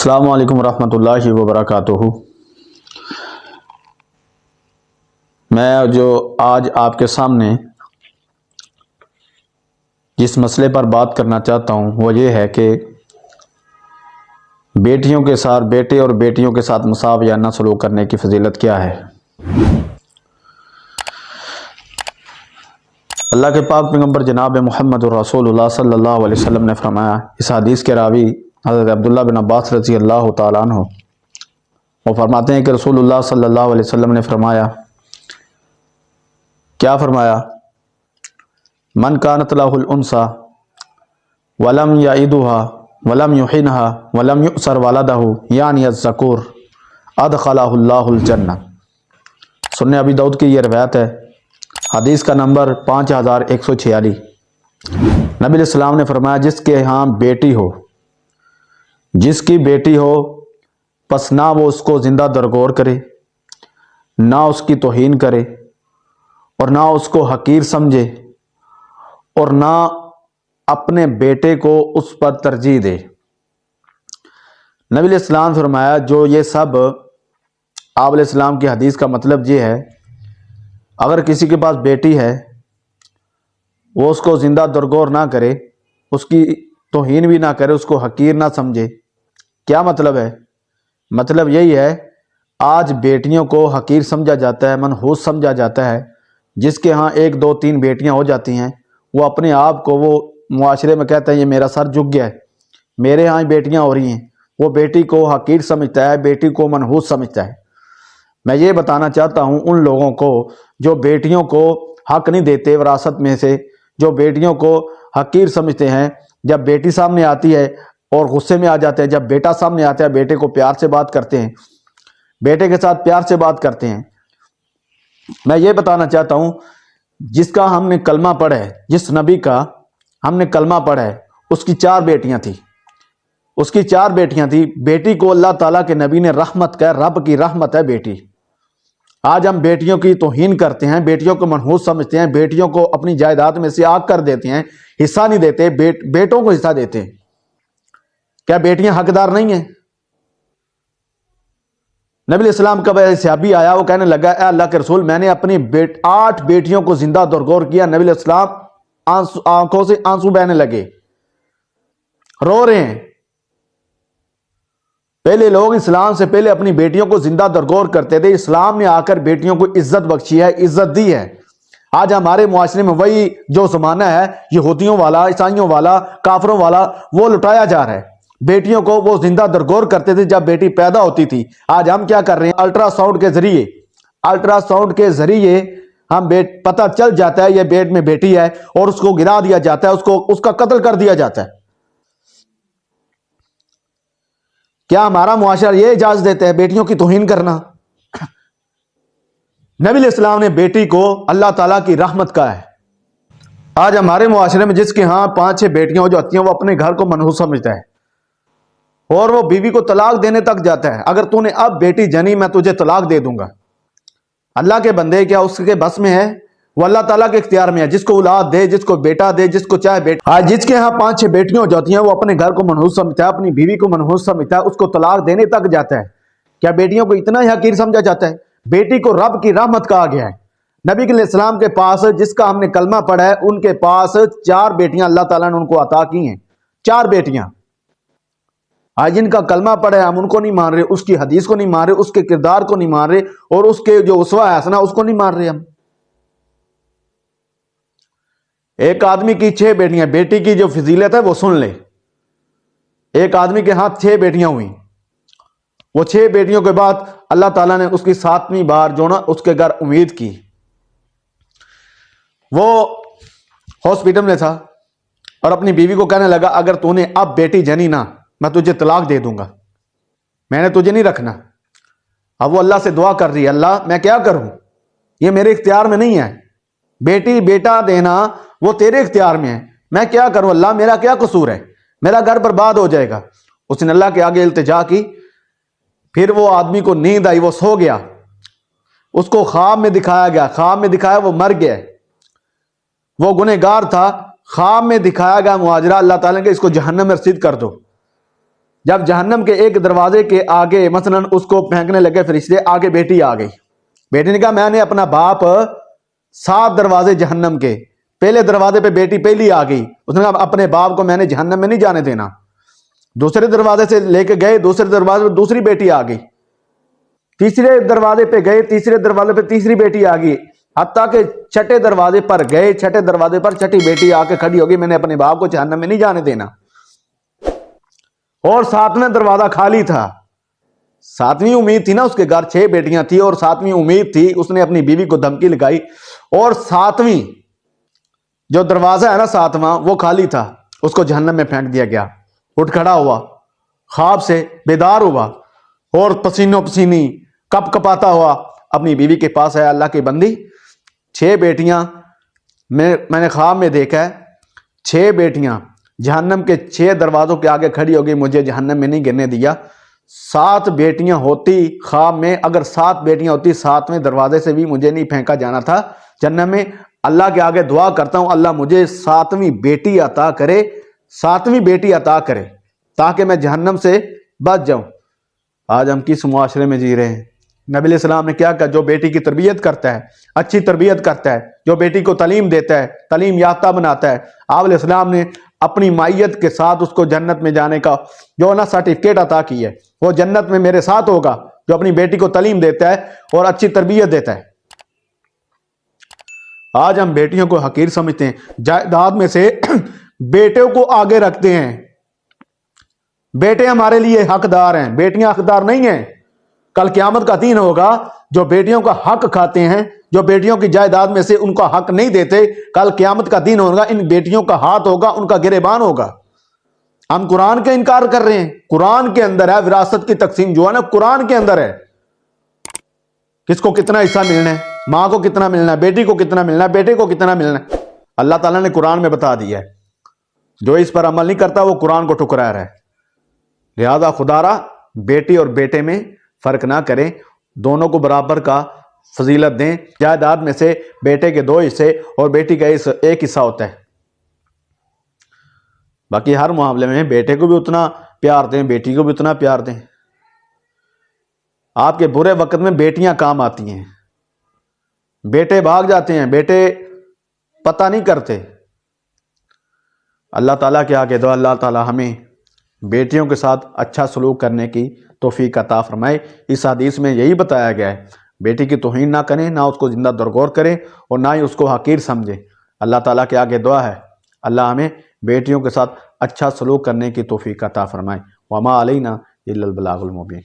السلام علیکم ورحمۃ اللہ وبرکاتہ۔ میں جو آج آپ کے سامنے جس مسئلے پر بات کرنا چاہتا ہوں وہ یہ ہے کہ بیٹیوں کے ساتھ بیٹے اور بیٹیوں کے ساتھ مساویانہ سلوک کرنے کی فضیلت کیا ہے۔ اللہ کے پاک پیغمبر جناب محمد رسول اللہ صلی اللہ علیہ وسلم نے فرمایا، اس حدیث کے راوی حضرت عبداللہ بن عباس رضی اللہ تعالیٰ عنہ وہ فرماتے ہیں کہ رسول اللہ صلی اللہ علیہ وسلم نے فرمایا، کیا فرمایا؟ من کانت لہ الانثی ولم یعدھها ولم یحنها ولم یؤثر ولدہ یعنی الذکور ادخلہ اللہ الجنہ۔ سنن ابی داؤد کی یہ روایت ہے، حدیث کا نمبر 5146۔ نبی علیہ السلام نے فرمایا، جس کے ہاں بیٹی ہو، جس کی بیٹی ہو، پس نہ وہ اس کو زندہ درگور کرے، نہ اس کی توہین کرے، اور نہ اس کو حقیر سمجھے، اور نہ اپنے بیٹے کو اس پر ترجیح دے۔ نبی علیہ السلام نے فرمایا جو یہ سب آپ علیہ السلام کی حدیث کا مطلب یہ ہے، اگر کسی کے پاس بیٹی ہے وہ اس کو زندہ درگور نہ کرے، اس کی توہین بھی نہ کرے، اس کو حقیر نہ سمجھے۔ کیا مطلب ہے؟ مطلب یہی ہے، آج بیٹیوں کو حقیر سمجھا جاتا ہے، منحوس سمجھا جاتا ہے۔ جس کے ہاں 1 2 3 بیٹیاں ہو جاتی ہیں، وہ اپنے آپ کو وہ معاشرے میں کہتا ہے یہ میرا سر جھک گیا ہے، میرے ہاں بیٹیاں ہو رہی ہیں۔ وہ بیٹی کو حقیر سمجھتا ہے، بیٹی کو منحوس سمجھتا ہے۔ میں یہ بتانا چاہتا ہوں ان لوگوں کو جو بیٹیوں کو حق نہیں دیتے وراثت میں سے، جو بیٹیوں کو حقیر سمجھتے ہیں، جب بیٹی سامنے آتی ہے اور غصے میں آ جاتے ہیں، جب بیٹا سامنے آتا ہے بیٹے کو پیار سے بات کرتے ہیں، بیٹے کے ساتھ پیار سے بات کرتے ہیں۔ میں یہ بتانا چاہتا ہوں جس کا ہم نے کلمہ پڑھا ہے، جس نبی کا ہم نے کلمہ پڑھا ہے، اس کی 4 بیٹیاں تھیں، اس کی 4 بیٹیاں تھیں۔ بیٹی کو اللہ تعالیٰ کے نبی نے رحمت کہا، رب کی رحمت ہے بیٹی۔ آج ہم بیٹیوں کی توہین کرتے ہیں، بیٹیوں کو منحوس سمجھتے ہیں، بیٹیوں کو اپنی جائیداد میں سے آگ کر دیتے ہیں، حصہ نہیں دیتے، بیٹوں کو حصہ دیتے ہیں۔ کیا بیٹیاں حقدار نہیں ہیں؟ نبی علیہ السلام کا صحابی آیا، وہ کہنے لگا، اے اللہ کے رسول، میں نے اپنی 8 بیٹیوں کو زندہ درگور کیا۔ نبی علیہ السلام آنکھوں سے آنسو بہنے لگے، رو رہے ہیں۔ پہلے لوگ اسلام سے پہلے اپنی بیٹیوں کو زندہ درگور کرتے تھے، اسلام نے آ کر بیٹیوں کو عزت بخشی ہے، عزت دی ہے۔ آج ہمارے معاشرے میں وہی جو زمانہ ہے، یہودیوں والا، عیسائیوں والا، کافروں والا، وہ لٹایا جا رہا ہے۔ بیٹیوں کو وہ زندہ درگور کرتے تھے جب بیٹی پیدا ہوتی تھی۔ آج ہم کیا کر رہے ہیں؟ الٹرا ساؤنڈ کے ذریعے ہم پتہ چل جاتا ہے یہ پیٹ میں بیٹی ہے، اور اس کو گرا دیا جاتا ہے، اس کا قتل کر دیا جاتا ہے۔ کیا ہمارا معاشرہ یہ اجازت دیتا ہے بیٹیوں کی توہین کرنا؟ نبی علیہ السلام نے بیٹی کو اللہ تعالیٰ کی رحمت کہا ہے۔ آج ہمارے معاشرے میں جس کے ہاں 5 6 بیٹیاں ہو جاتی ہیں، وہ اپنے گھر کو منحوس سمجھتا ہے، اور وہ بیوی کو طلاق دینے تک جاتا ہے۔ اگر تو نے اب بیٹی جنی، میں تجھے طلاق دے دوں گا۔ اللہ کے بندے، کیا اس کے بس میں ہے؟ وہ اللہ تعالیٰ کے اختیار میں ہے، جس کو اولاد دے، جس کو بیٹا دے، جس کو چاہے بیٹا۔ آج جس کے ہاں 5 6 بیٹیاں ہو جاتی ہیں، وہ اپنے گھر کو منحوس سمجھتا ہے، اپنی بیوی کو منحوس سمجھتا ہے، اس کو طلاق دینے تک جاتا ہے۔ کیا بیٹیوں کو اتنا ہی حقیر سمجھا جاتا ہے؟ بیٹی کو رب کی رحمت کہا گیا ہے۔ نبی علیہ السلام کے پاس، جس کا ہم نے کلمہ پڑھا ہے، ان کے پاس 4 بیٹیاں اللہ تعالیٰ نے ان کو عطا کی ہیں، 4 بیٹیاں۔ آج جن کا کلمہ پڑھا ہے، ہم ان کو نہیں مان رہے، اس کی حدیث کو نہیں مان رہے، اس کے کردار کو نہیں مان رہے، اور اس کے جو اسوہ حسنہ اس کو نہیں مان رہے ہم۔ ایک آدمی کی 6 بیٹیاں، بیٹی کی جو فضیلت ہے وہ سن لے۔ ایک آدمی کے ہاتھ 6 بیٹیاں ہوئیں، وہ 6 بیٹیوں کے بعد اللہ تعالیٰ نے اس کی 7ویں بار جو نا اس کے گھر امید کی۔ وہ ہاسپٹل میں تھا اور اپنی بیوی کو کہنے لگا، اگر تو نے اب بیٹی جنی نا، میں تجھے طلاق دے دوں گا، میں نے تجھے نہیں رکھنا۔ اب وہ اللہ سے دعا کر رہی ہے، اللہ میں کیا کروں، یہ میرے اختیار میں نہیں ہے، بیٹی بیٹا دینا وہ تیرے اختیار میں ہے، میں کیا کروں اللہ، میرا کیا قصور ہے، میرا گھر برباد ہو جائے گا۔ اس نے اللہ کے آگے التجا کی۔ پھر وہ آدمی کو نیند آئی، وہ سو گیا، اس کو خواب میں دکھایا گیا، خواب میں دکھایا وہ مر گیا، وہ گنہگار تھا، خواب میں دکھایا گیا مہاجرہ اللہ تعالیٰ کہ اس کو جہنم میں رسید کر دو۔ جب جہنم کے ایک دروازے کے آگے مثلا اس کو پھینکنے لگے فرشتے، آگے بیٹی آ گئی. بیٹی نے کہا میں نے اپنا باپ 7 دروازے جہنم کے، پہلے دروازے پہ بیٹی پہلی آ گئی، اس نے کہا اپنے باپ کو میں نے جہنم میں نہیں جانے دینا. دوسرے دروازے سے لے کے گئے، دوسرے دروازے پہ دوسری بیٹی آ گئی، تیسرے دروازے پہ گئے، تیسرے دروازے پہ تیسری بیٹی آ گئی، حتیٰ کہ چھٹے دروازے پر گئے، چھٹے دروازے پر چھٹی بیٹی آ کے کھڑی ہوگی، میں نے اپنے باپ کو جہنم میں نہیں جانے دینا. اور 7واں دروازہ خالی تھا. 7ویں امید تھی نا، اس کے گھر 6 بیٹیاں تھی اور 7ویں امید تھی. اس نے اپنی بیوی کو دھمکی لگائی اور 7ویں جو دروازہ ہے نا 7واں وہ خالی تھا، اس کو جہنم میں پھینک دیا گیا. اٹھ کھڑا ہوا، خواب سے بیدار ہوا اور پسینوں پسینی کپ کپاتا ہوا اپنی بیوی کے پاس آیا. اللہ کی بندی 6 بیٹیاں میں نے خواب میں دیکھا ہے، 6 بیٹیاں جہنم کے 6 دروازوں کے آگے کھڑی ہو گئی، مجھے جہنم میں نہیں گرنے دیا. 7 بیٹیاں ہوتی خواب میں، اگر 7 بیٹیاں ہوتی 7ویں دروازے سے بھی مجھے نہیں پھینکا جانا تھا جہنم میں. اللہ کے آگے دعا کرتا ہوں اللہ مجھے 7ویں بیٹی عطا کرے، 7ویں بیٹی عطا کرے تاکہ میں جہنم سے بچ جاؤں. آج ہم کس معاشرے میں جی رہے ہیں؟ نبی علیہ السلام نے کیا کہا؟ جو بیٹی کی تربیت کرتا ہے، اچھی تربیت کرتا ہے، جو بیٹی کو تعلیم دیتا ہے، تعلیم یافتہ بناتا ہے، آپ علیہ السلام نے اپنی مائیت کے ساتھ اس کو جنت میں جانے کا جو نا سرٹیفکیٹ عطا کی ہے، وہ جنت میں میرے ساتھ ہوگا جو اپنی بیٹی کو تعلیم دیتا ہے اور اچھی تربیت دیتا ہے. آج ہم بیٹیوں کو حقیر سمجھتے ہیں، جائیداد میں سے بیٹوں کو آگے رکھتے ہیں. بیٹے ہمارے لیے حقدار ہیں، بیٹیاں حقدار نہیں ہیں. کل قیامت کا دن ہوگا، جو بیٹیوں کا حق کھاتے ہیں، جو بیٹیوں کی جائیداد میں سے ان کا حق نہیں دیتے، کل قیامت کا دن ہوگا، ان بیٹیوں کا ہاتھ ہوگا، ان کا گریبان ہوگا. ہم قرآن کا انکار کر رہے ہیں. قرآن کے اندر ہے وراثت کی تقسیم، جو ہے نا قرآن کے اندر ہے، کس کو کتنا حصہ ملنا ہے، ماں کو کتنا ملنا ہے، بیٹی کو کتنا ملنا ہے، بیٹے کو کتنا ملنا ہے، اللہ تعالیٰ نے قرآن میں بتا دیا ہے. جو اس پر عمل نہیں کرتا وہ قرآن کو ٹھکرا رہا ہے. لہذا خدا را بیٹی اور بیٹے میں فرق نہ کریں، دونوں کو برابر کا فضیلت دیں. جائیداد میں سے بیٹے کے 2 حصے اور بیٹی کا 1 حصہ ہوتا ہے. باقی ہر معاملے میں بیٹے کو بھی اتنا پیار دیں، بیٹی کو بھی اتنا پیار دیں. آپ کے برے وقت میں بیٹیاں کام آتی ہیں، بیٹے بھاگ جاتے ہیں، بیٹے پتہ نہیں کرتے. اللہ تعالیٰ کے آگے دعا اللہ تعالیٰ ہمیں بیٹیوں کے ساتھ اچھا سلوک کرنے کی توفیق عطا فرمائے. اس حدیث میں یہی بتایا گیا ہے، بیٹی کی توہین نہ کریں، نہ اس کو زندہ درگور کریں اور نہ ہی اس کو حقیر سمجھیں. اللہ تعالیٰ کے آگے دعا ہے اللہ ہمیں بیٹیوں کے ساتھ اچھا سلوک کرنے کی توفیق عطا فرمائے. وما علینا الا البلاغ المبین.